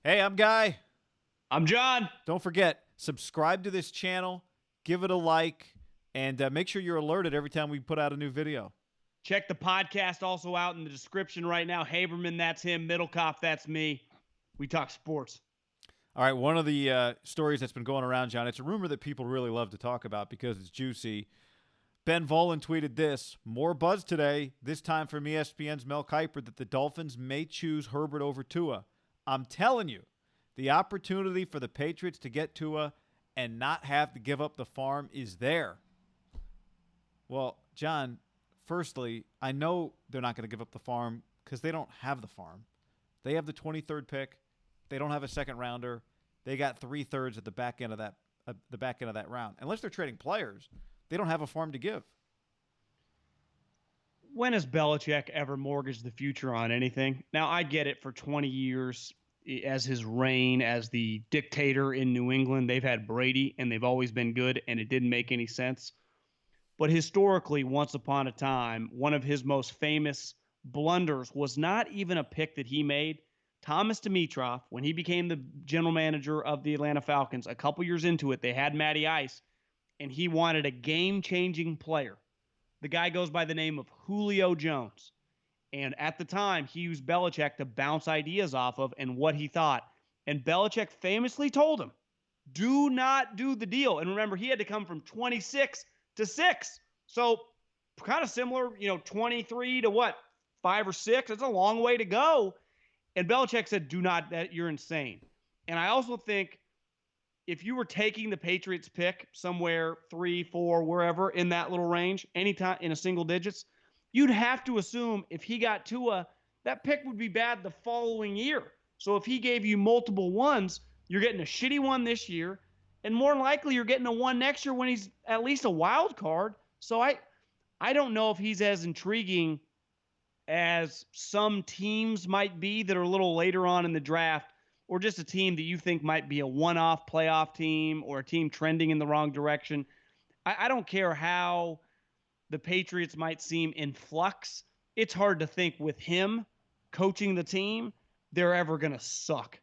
Hey, I'm Guy. I'm John. Don't forget, subscribe to this channel, give it a like, and make sure you're alerted every time we put out a new video. Check the podcast also out in the description right now. Haberman, that's him. Middlecoff, that's me. We talk sports. All right, one of the stories that's been going around, John, it's a rumor that people really love to talk about because it's juicy. Ben Volin tweeted this: more buzz today, this time from ESPN's Mel Kiper, that the Dolphins may choose Herbert over Tua. I'm telling you, the opportunity for the Patriots to get Tua and not have to give up the farm is there. Well, John, firstly, I know they're not going to give up the farm because they don't have the farm. They have the 23rd pick. They don't have a second rounder. They got 3/3 at the back end of that round. Unless they're trading players, they don't have a farm to give. When has Belichick ever mortgaged the future on anything? Now, I get it, for 20 years as his reign as the dictator in New England, they've had Brady and they've always been good, and it didn't make any sense. But historically, once upon a time, one of his most famous blunders was not even a pick that he made. Thomas Dimitroff, when he became the general manager of the Atlanta Falcons, a couple years into it, they had Matty Ice, and he wanted a game-changing player. The guy goes by the name of Julio Jones. And at the time, he used Belichick to bounce ideas off of and what he thought. And Belichick famously told him, do not do the deal. And remember, he had to come from 26 to 6. So kind of similar, 23 to what, 5 or 6? It's a long way to go. And Belichick said, do not, that you're insane. And I also think if you were taking the Patriots pick somewhere 3, 4, wherever in that little range, anytime in a single digits, you'd have to assume if he got Tua, that pick would be bad the following year. So if he gave you multiple ones, you're getting a shitty one this year, and more than likely you're getting a one next year when he's at least a wild card. So I don't know if he's as intriguing as some teams might be that are a little later on in the draft, or just a team that you think might be a one-off playoff team or a team trending in the wrong direction. I don't care how the Patriots might seem in flux. It's hard to think with him coaching the team, they're ever going to suck.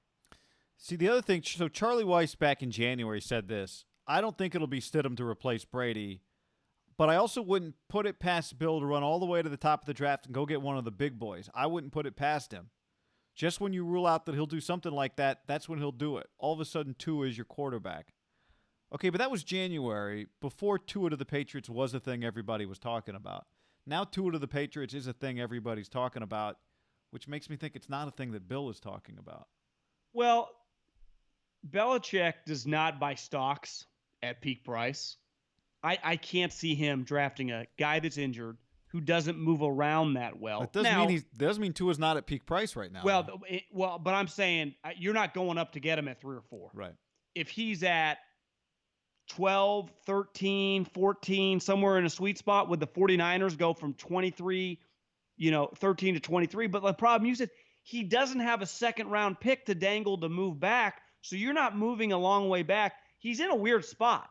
See, the other thing, so Charlie Weiss back in January said this: I don't think it'll be Stidham to replace Brady, but I also wouldn't put it past Bill to run all the way to the top of the draft and go get one of the big boys. I wouldn't put it past him. Just when you rule out that he'll do something like that, that's when he'll do it. All of a sudden, Tua is your quarterback. Okay, but that was January, before Tua to the Patriots was a thing everybody was talking about. Now Tua to the Patriots is a thing everybody's talking about, which makes me think it's not a thing that Bill is talking about. Well, Belichick does not buy stocks at peak price. I can't see him drafting a guy that's injured who doesn't move around that well. It doesn't mean Tua's not at peak price right now. Well, but I'm saying you're not going up to get him at 3 or 4. Right. If he's at 12, 13, 14, somewhere in a sweet spot, with the 49ers go from 23, 13 to 23. But the problem, you said, he doesn't have a second round pick to dangle to move back. So you're not moving a long way back. He's in a weird spot.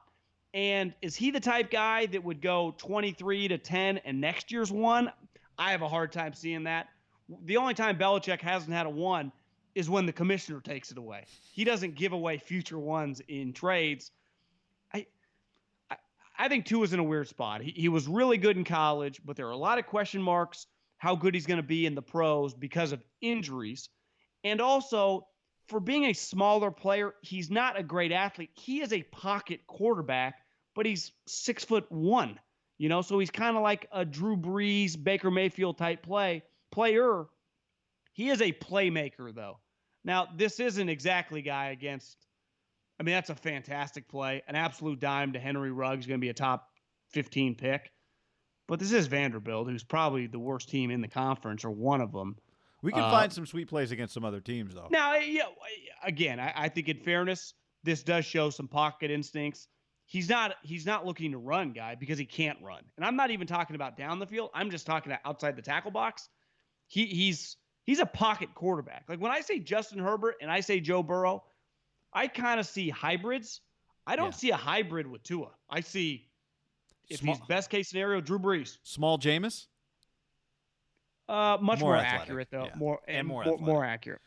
And is he the type guy that would go 23 to 10 and next year's 1? I have a hard time seeing that. The only time Belichick hasn't had a 1 is when the commissioner takes it away. He doesn't give away future 1s in trades. I think Tua's in a weird spot. He was really good in college, but there are a lot of question marks how good he's going to be in the pros because of injuries. And also, for being a smaller player, he's not a great athlete. He is a pocket quarterback, but he's 6'1", so he's kind of like a Drew Brees, Baker Mayfield type player. He is a playmaker, though. Now, this isn't exactly guy against, that's a fantastic play, an absolute dime to Henry Ruggs, going to be a top 15 pick. But this is Vanderbilt, who's probably the worst team in the conference, or one of them. We can find some sweet plays against some other teams, though. Now, again, I think in fairness, this does show some pocket instincts. He's not looking to run, guy, because he can't run. And I'm not even talking about down the field. I'm just talking about outside the tackle box. He's a pocket quarterback. Like when I say Justin Herbert and I say Joe Burrow, I kind of see hybrids. I don't see a hybrid with Tua. I see, if he's best case scenario, Drew Brees. Small Jameis? Much more accurate, though. Yeah. More accurate.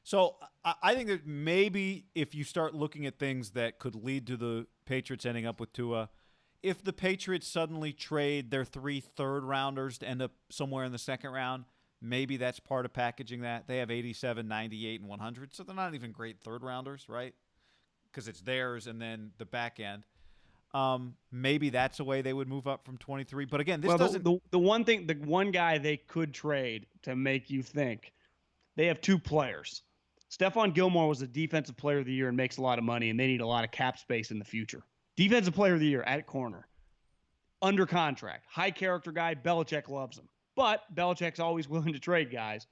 So I think that maybe if you start looking at things that could lead to the Patriots ending up with Tua, if the Patriots suddenly trade their 3 third-rounders to end up somewhere in the second round, maybe that's part of packaging that. They have 87, 98, and 100, so they're not even great third-rounders, right? Because it's theirs and then the back end. Maybe that's a way they would move up from 23. But again, this doesn't. The one guy they could trade to make you think, they have 2 players. Stephon Gilmore was a defensive player of the year and makes a lot of money, and they need a lot of cap space in the future. Defensive player of the year at corner, under contract, high character guy. Belichick loves him, but Belichick's always willing to trade guys.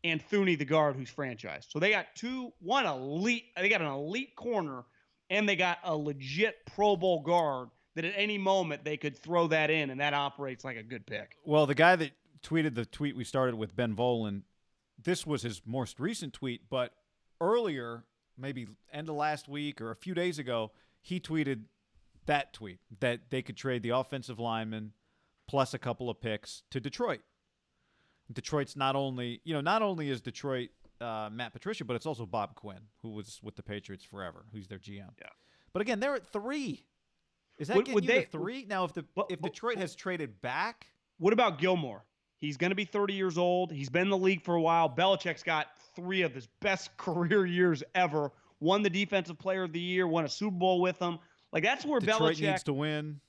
And Thuney, the guard, who's franchised. So they got one elite. They got an elite corner, and they got a legit Pro Bowl guard that at any moment they could throw that in, and that operates like a good pick. Well, the guy that tweeted the tweet we started with, Ben Volen, this was his most recent tweet, but earlier, maybe end of last week or a few days ago, he tweeted that tweet that they could trade the offensive lineman plus a couple of picks to Detroit. Detroit's not only is Detroit Matt Patricia, but it's also Bob Quinn, who was with the Patriots forever, who's their GM. Yeah. But again, they're at 3. Is that getting you to 3? Now, if Detroit has traded back, what about Gilmore? He's going to be 30 years old. He's been in the league for a while. Belichick's got 3 of his best career years ever. Won the Defensive Player of the Year. Won a Super Bowl with him. Like, that's where Detroit Belichick needs to win.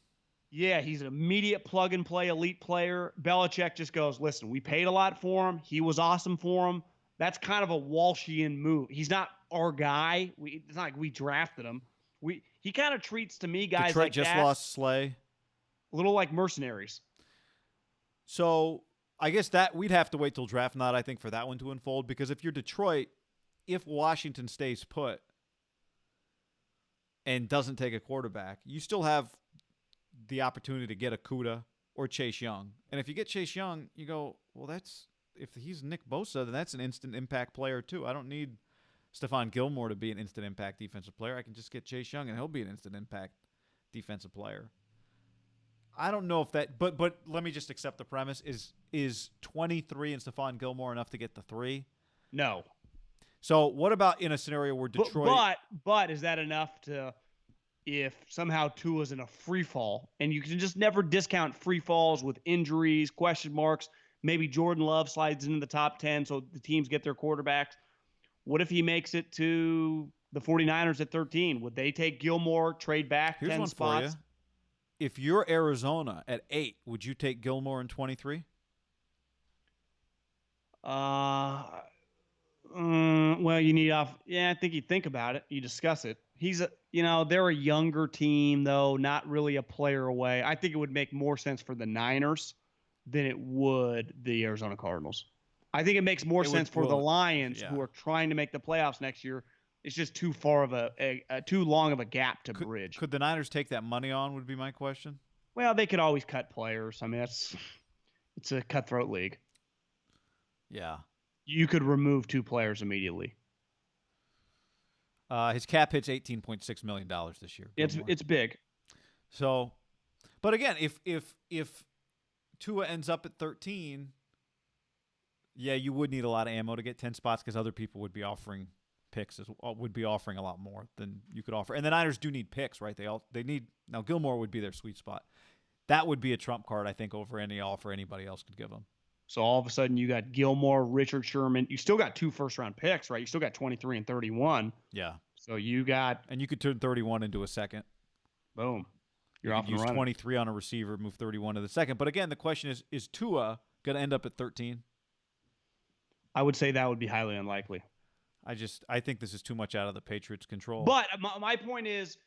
Yeah, he's an immediate plug-and-play elite player. Belichick just goes, listen, we paid a lot for him. He was awesome for him. That's kind of a Walshian move. He's not our guy. It's not like we drafted him. He kind of treats, to me, guys Detroit like just that, lost Slay. a little like mercenaries. So I guess that we'd have to wait till draft night, I think, for that one to unfold. Because if you're Detroit, if Washington stays put and doesn't take a quarterback, you still have the opportunity to get a Kuda or Chase Young. And if you get Chase Young, you go, well, if he's Nick Bosa, then that's an instant impact player too. I don't need Stephon Gilmore to be an instant impact defensive player. I can just get Chase Young and he'll be an instant impact defensive player. I don't know if that, but let me just accept the premise. Is 23 and Stephon Gilmore enough to get the 3? No. So what about in a scenario where Detroit? But is that enough to, if somehow Tua's in a free fall, and you can just never discount free falls with injuries, question marks. Maybe Jordan Love slides into the top 10 so the teams get their quarterbacks. What if he makes it to the 49ers at 13? Would they take Gilmore, trade back Here's 10 one spots? for you. If you're Arizona at 8, would you take Gilmore in 23? Well, you need off. Yeah, I think you think about it. You discuss it. They're a younger team, though, not really a player away. I think it would make more sense for the Niners than it would the Arizona Cardinals. I think it makes more sense for the Lions, who are trying to make the playoffs next year. It's just too far of too long of a gap to bridge. Could the Niners take that money on? Would be my question. Well, they could always cut players. I mean, it's a cutthroat league. Yeah. You could remove 2 players immediately. His cap hits $18.6 million this year. It's big. So, but again, if Tua ends up at 13, yeah, you would need a lot of ammo to get 10 spots because other people would be offering picks, would be offering a lot more than you could offer. And the Niners do need picks, right? They need, now Gilmore would be their sweet spot. That would be a trump card, I think, over any offer anybody else could give them. So all of a sudden you got Gilmore, Richard Sherman. You still got 2 first-round picks, right? You still got 23 and 31. Yeah. So you got... And you could turn 31 into a second. Boom. You're off and running. Use 23 on a receiver, move 31 to the second. But again, the question is Tua going to end up at 13? I would say that would be highly unlikely. I think this is too much out of the Patriots' control. But my point is,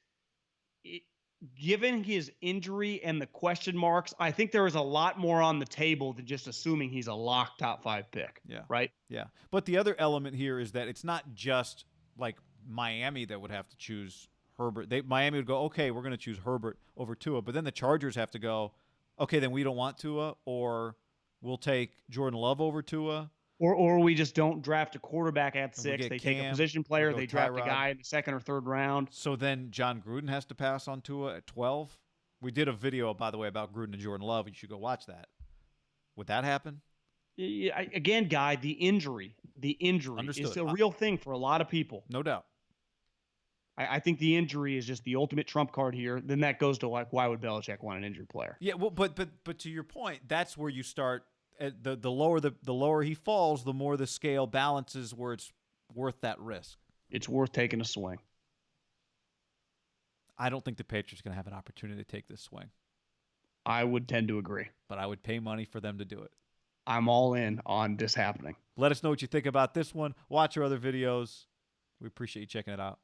given his injury and the question marks, I think there is a lot more on the table than just assuming he's a locked top 5 pick. Yeah. Right? Yeah. But the other element here is that it's not just like Miami that would have to choose Herbert. Miami would go, okay, we're going to choose Herbert over Tua. But then the Chargers have to go, okay, then we don't want Tua, or we'll take Jordan Love over Tua. Or we just don't draft a quarterback at 6. They take a position player. They draft Tyrod. a guy in the 2nd or 3rd round. So then John Gruden has to pass on Tua at 12. We did a video, by the way, about Gruden and Jordan Love. You should go watch that. Would that happen? Again, Guy, the injury is Understood. a real thing for a lot of people. No doubt. I think the injury is just the ultimate trump card here. Then that goes to like, why would Belichick want an injured player? Yeah, well, but to your point, that's where you start. The lower he falls, the more the scale balances where it's worth that risk. It's worth taking a swing. I don't think the Patriots are going to have an opportunity to take this swing. I would tend to agree. But I would pay money for them to do it. I'm all in on this happening. Let us know what you think about this one. Watch our other videos. We appreciate you checking it out.